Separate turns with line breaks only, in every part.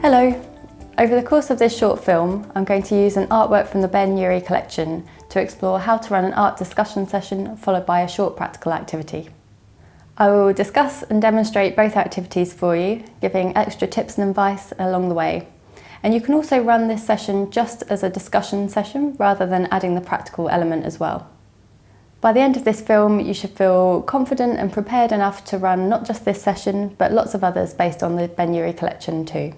Hello! Over the course of this short film, I'm going to use an artwork from the BUAH collection to explore how to run an art discussion session followed by a short practical activity. I will discuss and demonstrate both activities for you, giving extra tips and advice along the way. And you can also run this session just as a discussion session rather than adding the practical element as well. By the end of this film, you should feel confident and prepared enough to run not just this session, but lots of others based on the BUAH collection too.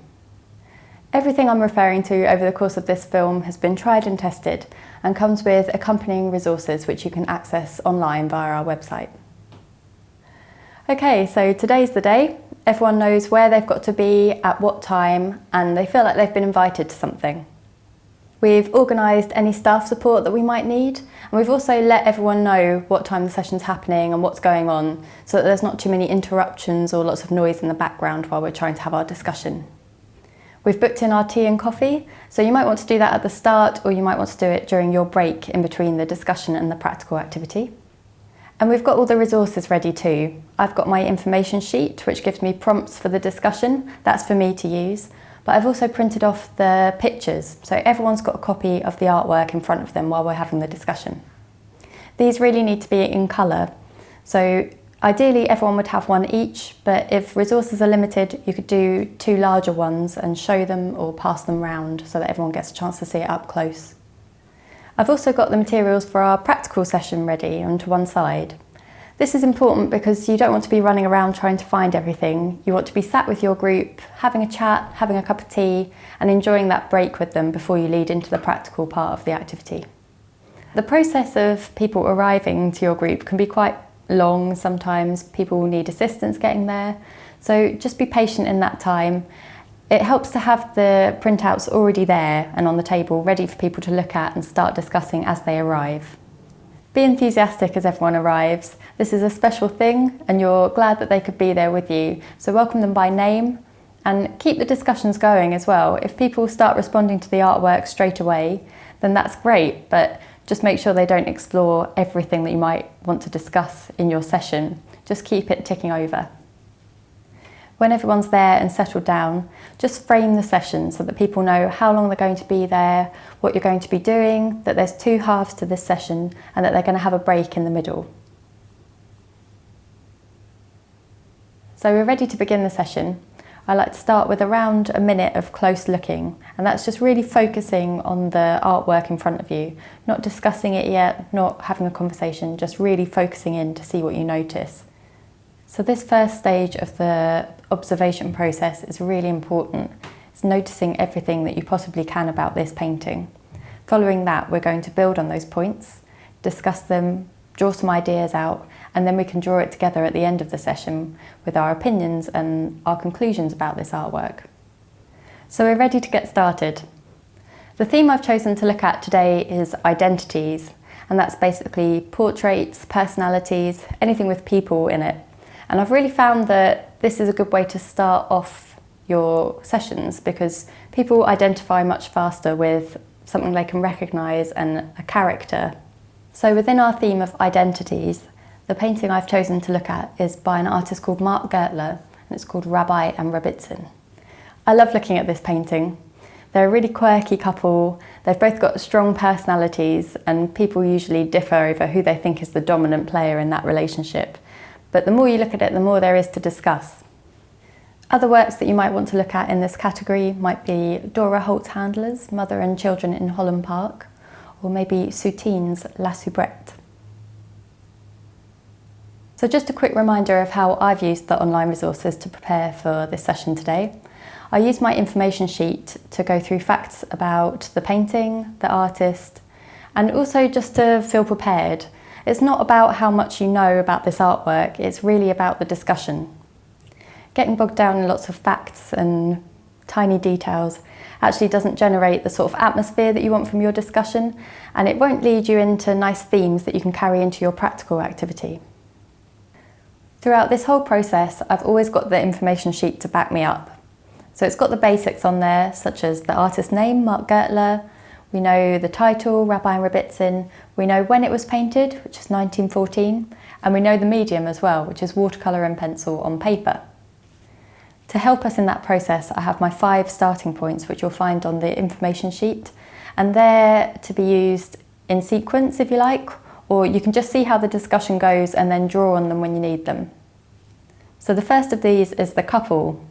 Everything I'm referring to over the course of this film has been tried and tested and comes with accompanying resources which you can access online via our website. Okay, so today's the day. Everyone knows where they've got to be, at what time, and they feel like they've been invited to something. We've organised any staff support that we might need, and we've also let everyone know what time the session's happening and what's going on, so that there's not too many interruptions or lots of noise in the background while we're trying to have our discussion. We've booked in our tea and coffee, so you might want to do that at the start, or you might want to do it during your break in between the discussion and the practical activity. And we've got all the resources ready too. I've got my information sheet, which gives me prompts for the discussion. That's for me to use. But I've also printed off the pictures, so everyone's got a copy of the artwork in front of them while we're having the discussion. These really need to be in colour. So ideally everyone would have one each, but if resources are limited, you could do two larger ones and show them or pass them round so that everyone gets a chance to see it up close. I've also got the materials for our practical session ready onto one side. This is important because you don't want to be running around trying to find everything. You want to be sat with your group, having a chat, having a cup of tea, and enjoying that break with them before you lead into the practical part of the activity. The process of people arriving to your group can be quite long. Sometimes people will need assistance getting there, so just be patient in that time. It helps to have the printouts already there and on the table ready for people to look at and start discussing as they arrive. Be enthusiastic as everyone arrives. This is a special thing and you're glad that they could be there with you, so welcome them by name and keep the discussions going as well. If people start responding to the artwork straight away, then that's great, but just make sure they don't explore everything that you might want to discuss in your session. Just keep it ticking over. When everyone's there and settled down, just frame the session so that people know how long they're going to be there, what you're going to be doing, that there's two halves to this session and that they're going to have a break in the middle. So we're ready to begin the session. I like to start with around a minute of close looking, and that's just really focusing on the artwork in front of you, not discussing it yet, not having a conversation, just really focusing in to see what you notice. So this first stage of the observation process is really important. It's noticing everything that you possibly can about this painting. Following that, we're going to build on those points, discuss them, draw some ideas out, and then we can draw it together at the end of the session with our opinions and our conclusions about this artwork. So we're ready to get started. The theme I've chosen to look at today is identities, and that's basically portraits, personalities, anything with people in it. And I've really found that this is a good way to start off your sessions because people identify much faster with something they can recognise and a character. So within our theme of identities, the painting I've chosen to look at is by an artist called Mark Gertler, and it's called Rabbi and Rebbitzin. I love looking at this painting. They're a really quirky couple. They've both got strong personalities and people usually differ over who they think is the dominant player in that relationship. But the more you look at it, the more there is to discuss. Other works that you might want to look at in this category might be Dora Holtz-Handler's Mother and Children in Holland Park, or maybe Soutine's La Soubrette. So just a quick reminder of how I've used the online resources to prepare for this session today. I used my information sheet to go through facts about the painting, the artist, and also just to feel prepared. It's not about how much you know about this artwork, it's really about the discussion. Getting bogged down in lots of facts and tiny details actually doesn't generate the sort of atmosphere that you want from your discussion, and it won't lead you into nice themes that you can carry into your practical activity. Throughout this whole process, I've always got the information sheet to back me up. So it's got the basics on there, such as the artist's name, Mark Gertler. We know the title, Rabbi and Rebbitzin. We know when it was painted, which is 1914, and we know the medium as well, which is watercolour and pencil on paper. To help us in that process, I have my 5 starting points, which you'll find on the information sheet, and they're to be used in sequence if you like, or you can just see how the discussion goes and then draw on them when you need them. So the first of these is the couple.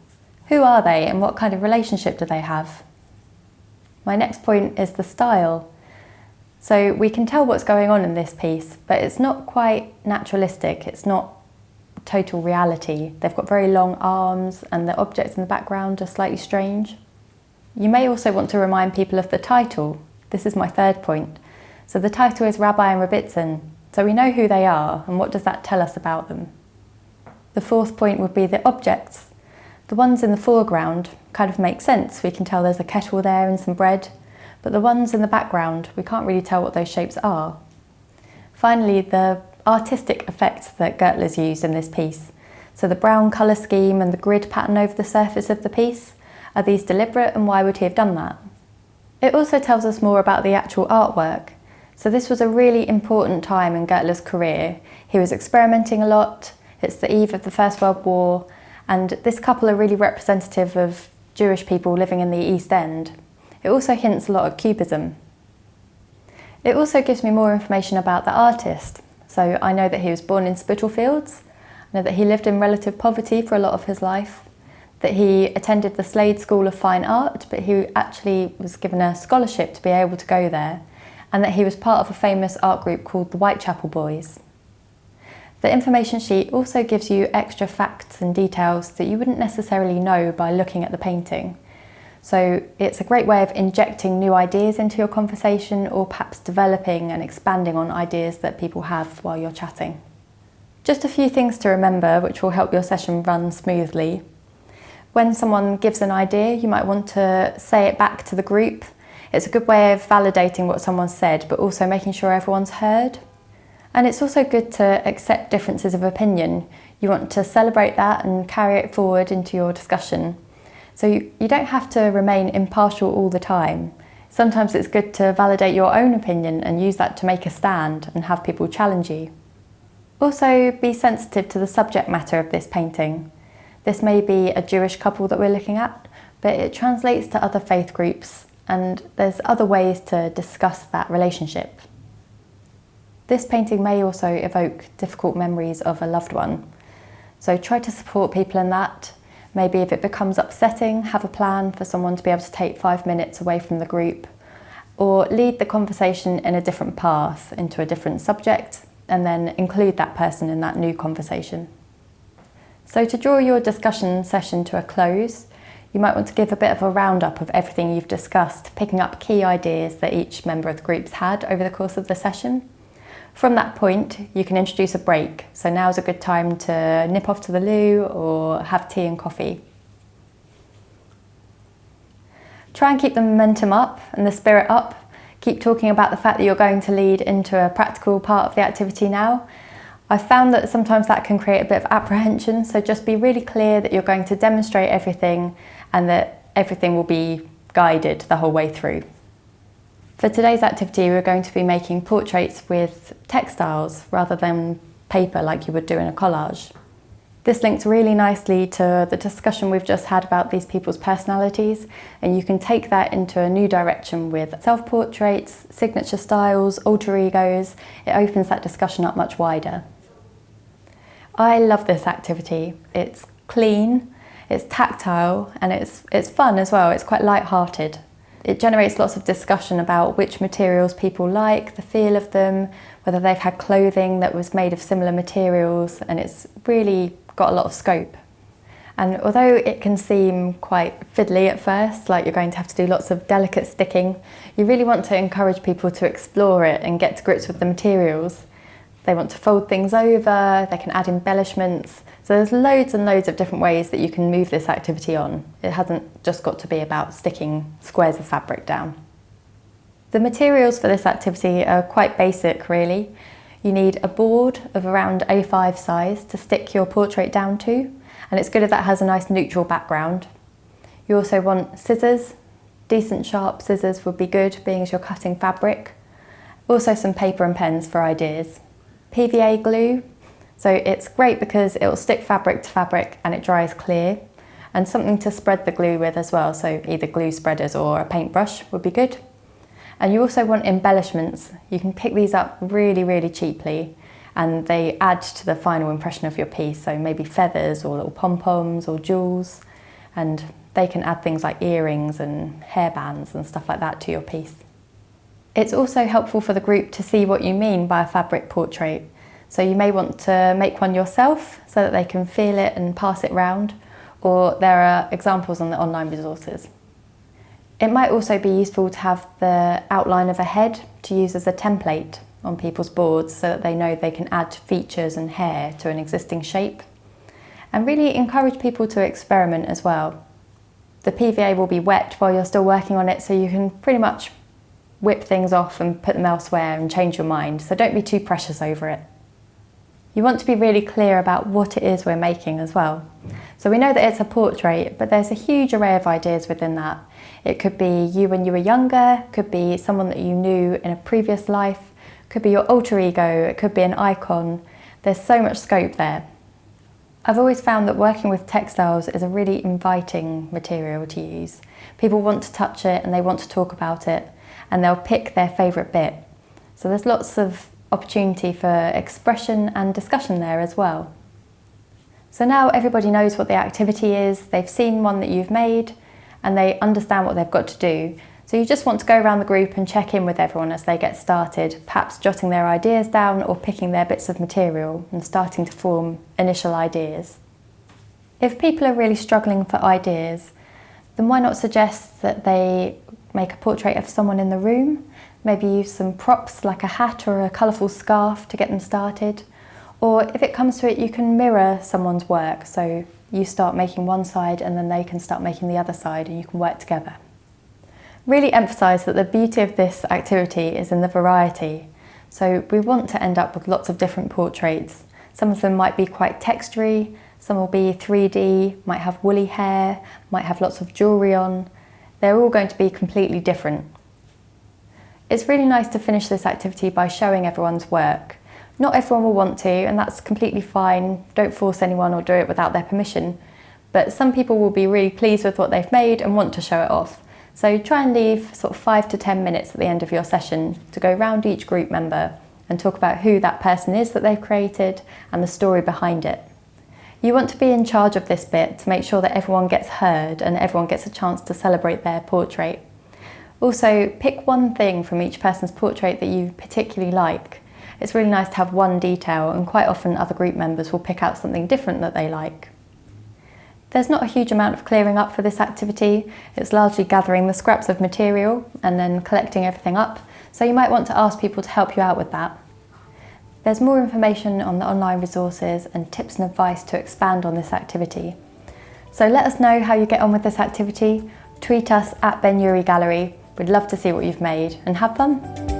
Who are they and what kind of relationship do they have? My next point is the style. So we can tell what's going on in this piece, but it's not quite naturalistic, it's not total reality. They've got very long arms and the objects in the background are slightly strange. You may also want to remind people of the title. This is my third point. So the title is Rabbi and Rebbitzin, so we know who they are and what does that tell us about them. The fourth point would be the objects. The ones in the foreground kind of make sense. We can tell there's a kettle there and some bread, but the ones in the background, we can't really tell what those shapes are. Finally, the artistic effects that Gertler's used in this piece. So the brown colour scheme and the grid pattern over the surface of the piece, are these deliberate and why would he have done that? It also tells us more about the actual artwork. So this was a really important time in Gertler's career. He was experimenting a lot, it's the eve of the First World War, and this couple are really representative of Jewish people living in the East End. It also hints a lot at Cubism. It also gives me more information about the artist. So I know that he was born in Spitalfields, I know that he lived in relative poverty for a lot of his life, that he attended the Slade School of Fine Art, but he actually was given a scholarship to be able to go there, and that he was part of a famous art group called the Whitechapel Boys. The information sheet also gives you extra facts and details that you wouldn't necessarily know by looking at the painting. So it's a great way of injecting new ideas into your conversation or perhaps developing and expanding on ideas that people have while you're chatting. Just a few things to remember which will help your session run smoothly. When someone gives an idea, you might want to say it back to the group. It's a good way of validating what someone said, but also making sure everyone's heard. And it's also good to accept differences of opinion. You want to celebrate that and carry it forward into your discussion. So you don't have to remain impartial all the time. Sometimes it's good to validate your own opinion and use that to make a stand and have people challenge you. Also, be sensitive to the subject matter of this painting. This may be a Jewish couple that we're looking at, but it translates to other faith groups, and there's other ways to discuss that relationship. This painting may also evoke difficult memories of a loved one, so try to support people in that. Maybe if it becomes upsetting, have a plan for someone to be able to take 5 minutes away from the group, or lead the conversation in a different path into a different subject, and then include that person in that new conversation. So to draw your discussion session to a close, you might want to give a bit of a roundup of everything you've discussed, picking up key ideas that each member of the group's had over the course of the session. From that point, you can introduce a break. So now's a good time to nip off to the loo or have tea and coffee. Try and keep the momentum up and the spirit up. Keep talking about the fact that you're going to lead into a practical part of the activity now. I've found that sometimes that can create a bit of apprehension, so just be really clear that you're going to demonstrate everything and that everything will be guided the whole way through. For today's activity, we're going to be making portraits with textiles rather than paper like you would do in a collage. This links really nicely to the discussion we've just had about these people's personalities, and you can take that into a new direction with self-portraits, signature styles, alter egos. It opens that discussion up much wider. I love this activity. It's clean, it's tactile, and it's fun as well. It's quite light-hearted. It generates lots of discussion about which materials people like, the feel of them, whether they've had clothing that was made of similar materials, and it's really got a lot of scope. And although it can seem quite fiddly at first, like you're going to have to do lots of delicate sticking, you really want to encourage people to explore it and get to grips with the materials. They want to fold things over, they can add embellishments. So there's loads and loads of different ways that you can move this activity on. It hasn't just got to be about sticking squares of fabric down. The materials for this activity are quite basic, really. You need a board of around A5 size to stick your portrait down to, and it's good if that has a nice neutral background. You also want scissors. Decent sharp scissors would be good, being as you're cutting fabric. Also some paper and pens for ideas. PVA glue, so it's great because it will stick fabric to fabric and it dries clear. and something to spread the glue with as well, so either glue spreaders or a paintbrush would be good. And you also want embellishments. You can pick these up really cheaply, and they add to the final impression of your piece, so maybe feathers or little pom-poms or jewels, and they can add things like earrings and hairbands and stuff like that to your piece. It's also helpful for the group to see what you mean by a fabric portrait. So you may want to make one yourself so that they can feel it and pass it round, or there are examples on the online resources. It might also be useful to have the outline of a head to use as a template on people's boards so that they know they can add features and hair to an existing shape. And really encourage people to experiment as well. The PVA will be wet while you're still working on it, so you can pretty much whip things off and put them elsewhere and change your mind, so don't be too precious over it. You want to be really clear about what it is we're making as well. So we know that it's a portrait, but there's a huge array of ideas within that. It could be you when you were younger, could be someone that you knew in a previous life, could be your alter ego, it could be an icon. There's so much scope there. I've always found that working with textiles is a really inviting material to use. People want to touch it and they want to talk about it, and they'll pick their favourite bit. So there's lots of opportunity for expression and discussion there as well. So now everybody knows what the activity is, they've seen one that you've made, and they understand what they've got to do. So you just want to go around the group and check in with everyone as they get started, perhaps jotting their ideas down or picking their bits of material and starting to form initial ideas. If people are really struggling for ideas, then why not suggest that they make a portrait of someone in the room, maybe use some props like a hat or a colourful scarf to get them started. Or if it comes to it, you can mirror someone's work, so you start making one side and then they can start making the other side and you can work together. Really emphasise that the beauty of this activity is in the variety. So we want to end up with lots of different portraits. Some of them might be quite textury, some will be 3D, might have woolly hair, might have lots of jewellery on. They're all going to be completely different. It's really nice to finish this activity by showing everyone's work. Not everyone will want to, and that's completely fine. Don't force anyone or do it without their permission. But some people will be really pleased with what they've made and want to show it off. So try and leave sort of 5 to 10 minutes at the end of your session to go round each group member and talk about who that person is that they've created and the story behind it. You want to be in charge of this bit to make sure that everyone gets heard and everyone gets a chance to celebrate their portrait. Also, pick one thing from each person's portrait that you particularly like. It's really nice to have one detail, and quite often other group members will pick out something different that they like. There's not a huge amount of clearing up for this activity. It's largely gathering the scraps of material and then collecting everything up, so you might want to ask people to help you out with that. There's more information on the online resources and tips and advice to expand on this activity. So let us know how you get on with this activity. Tweet us at Ben Urie Gallery. We'd love to see what you've made, and have fun!